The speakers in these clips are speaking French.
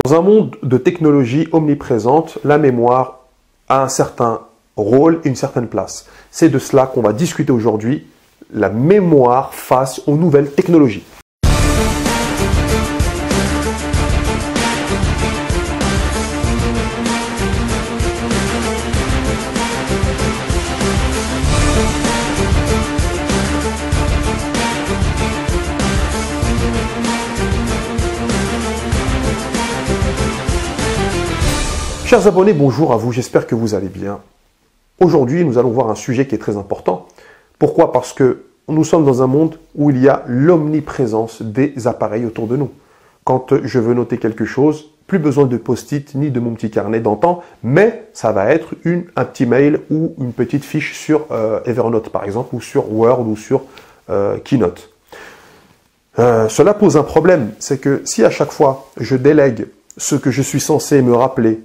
Dans un monde de technologie omniprésente, la mémoire a un certain rôle et une certaine place. C'est de cela qu'on va discuter aujourd'hui, la mémoire face aux nouvelles technologies. Chers abonnés, bonjour à vous, j'espère que vous allez bien. Aujourd'hui, nous allons voir un sujet qui est très important. Pourquoi? Parce que nous sommes dans un monde où il y a l'omniprésence des appareils autour de nous. Quand je veux noter quelque chose, plus besoin de post-it ni de mon petit carnet d'antan, mais ça va être un petit mail ou une petite fiche sur Evernote par exemple, ou sur Word ou sur Keynote. Cela pose un problème, c'est que si à chaque fois je délègue ce que je suis censé me rappeler,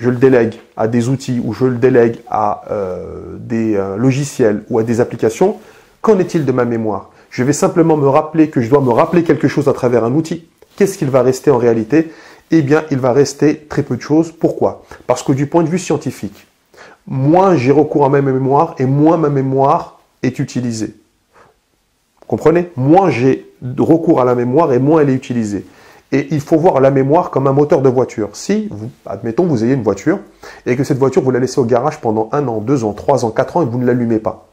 je le délègue à des outils ou je le délègue à des logiciels ou à des applications, qu'en est-il de ma mémoire? Je vais simplement me rappeler que je dois me rappeler quelque chose à travers un outil. Qu'est-ce qu'il va rester en réalité? Eh bien, il va rester très peu de choses. Pourquoi? Parce que du point de vue scientifique, moins j'ai recours à ma mémoire et moins ma mémoire est utilisée. Vous comprenez? Moins j'ai recours à la mémoire et moins elle est utilisée. Et il faut voir la mémoire comme un moteur de voiture. Si, admettons, vous ayez une voiture et que cette voiture, vous la laissez au garage pendant 1 an, 2 ans, 3 ans, 4 ans et que vous ne l'allumez pas.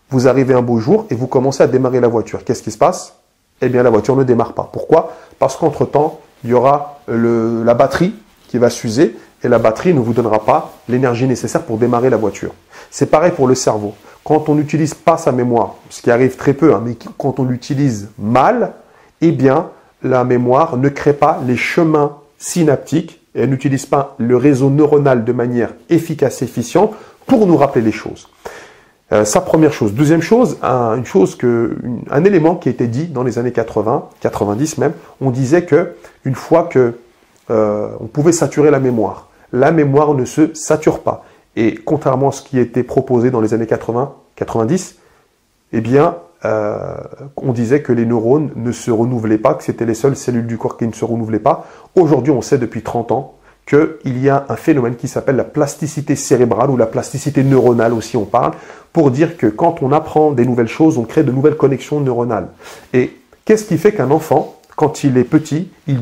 Vous arrivez un beau jour et vous commencez à démarrer la voiture. Qu'est-ce qui se passe? Eh bien, la voiture ne démarre pas. Pourquoi? Parce qu'entre-temps, il y aura la batterie qui va s'user et la batterie ne vous donnera pas l'énergie nécessaire pour démarrer la voiture. C'est pareil pour le cerveau. Quand on n'utilise pas sa mémoire, ce qui arrive très peu, mais quand on l'utilise mal, eh bien, la mémoire ne crée pas les chemins synaptiques et elle n'utilise pas le réseau neuronal de manière efficace et efficiente pour nous rappeler les choses. Ça, première chose. Deuxième chose, un élément qui a été dit dans les années 80, 90 même, on disait que une fois que on pouvait saturer la mémoire ne se sature pas. Et contrairement à ce qui était proposé dans les années 80, 90, eh bien, on disait que les neurones ne se renouvelaient pas, que c'était les seules cellules du corps qui ne se renouvelaient pas. Aujourd'hui, on sait depuis 30 ans qu'il y a un phénomène qui s'appelle la plasticité cérébrale ou la plasticité neuronale aussi on parle, pour dire que quand on apprend des nouvelles choses, on crée de nouvelles connexions neuronales. Et qu'est-ce qui fait qu'un enfant, quand il est petit, il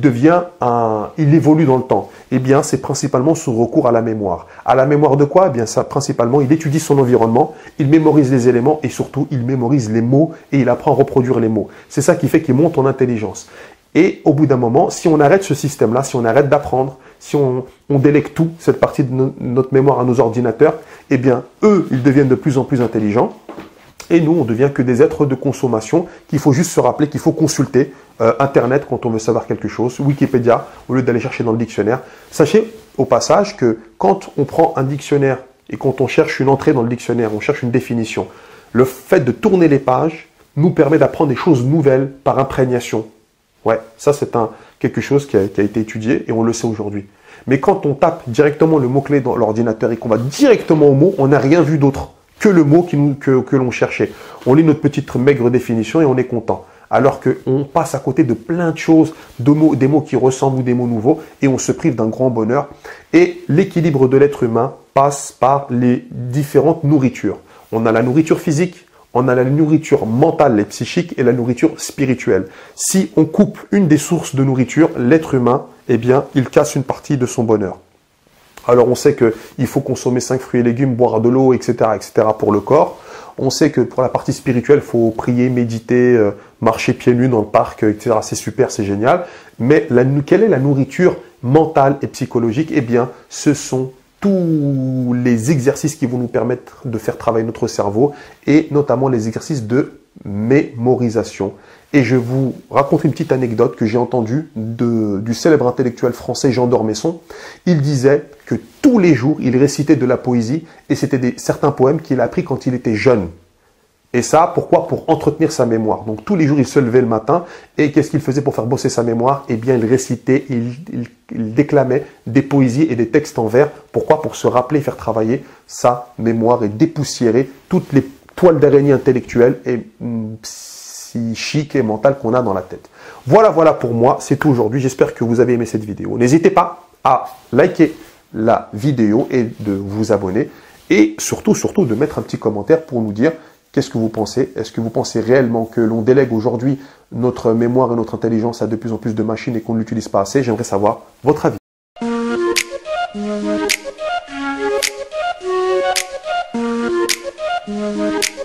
évolue dans le temps? Eh bien, c'est principalement son recours à la mémoire. À la mémoire de quoi? Eh bien, ça, principalement, il étudie son environnement, il mémorise les éléments et surtout, il mémorise les mots et il apprend à reproduire les mots. C'est ça qui fait qu'il monte en intelligence. Et au bout d'un moment, si on arrête ce système-là, si on arrête d'apprendre, si on délègue tout, cette partie de notre mémoire à nos ordinateurs, eh bien, eux, ils deviennent de plus en plus intelligents. Et nous, on devient que des êtres de consommation qu'il faut juste se rappeler qu'il faut consulter Internet quand on veut savoir quelque chose, Wikipédia, au lieu d'aller chercher dans le dictionnaire. Sachez au passage que quand on prend un dictionnaire et quand on cherche une entrée dans le dictionnaire, on cherche une définition, le fait de tourner les pages nous permet d'apprendre des choses nouvelles par imprégnation. Ouais, ça c'est quelque chose qui a été étudié et on le sait aujourd'hui. Mais quand on tape directement le mot-clé dans l'ordinateur et qu'on va directement au mot, on n'a rien vu d'autre que le mot que l'on cherchait. On lit notre petite maigre définition et on est content. Alors qu'on passe à côté de plein de choses, des mots qui ressemblent ou des mots nouveaux, et on se prive d'un grand bonheur. Et l'équilibre de l'être humain passe par les différentes nourritures. On a la nourriture physique, on a la nourriture mentale et psychique et la nourriture spirituelle. Si on coupe une des sources de nourriture, l'être humain, eh bien, il casse une partie de son bonheur. Alors on sait qu'il faut consommer 5 fruits et légumes, boire de l'eau, etc., etc. pour le corps. On sait que pour la partie spirituelle, il faut prier, méditer, marcher pieds nus dans le parc, etc. C'est super, c'est génial. Mais quelle est la nourriture mentale et psychologique? Eh bien, ce sont tous les exercices qui vont nous permettre de faire travailler notre cerveau et notamment les exercices de mémorisation. Et je vous raconte une petite anecdote que j'ai entendue du célèbre intellectuel français Jean d'Ormesson. Il disait que tous les jours, il récitait de la poésie et c'était certains poèmes qu'il a appris quand il était jeune. Et ça, pourquoi? Pour entretenir sa mémoire. Donc tous les jours, il se levait le matin et qu'est-ce qu'il faisait pour faire bosser sa mémoire? Eh bien, il récitait, il déclamait des poésies et des textes en vers. Pourquoi? Pour se rappeler et faire travailler sa mémoire et dépoussiérer toutes les toiles d'araignée intellectuelles et psychique et mentale qu'on a dans la tête. Voilà pour moi, c'est tout aujourd'hui. J'espère que vous avez aimé cette vidéo. N'hésitez pas à liker la vidéo et de vous abonner. Et surtout de mettre un petit commentaire pour nous dire qu'est-ce que vous pensez. Est-ce que vous pensez réellement que l'on délègue aujourd'hui notre mémoire et notre intelligence à de plus en plus de machines et qu'on ne l'utilise pas assez? J'aimerais savoir votre avis. Thank you.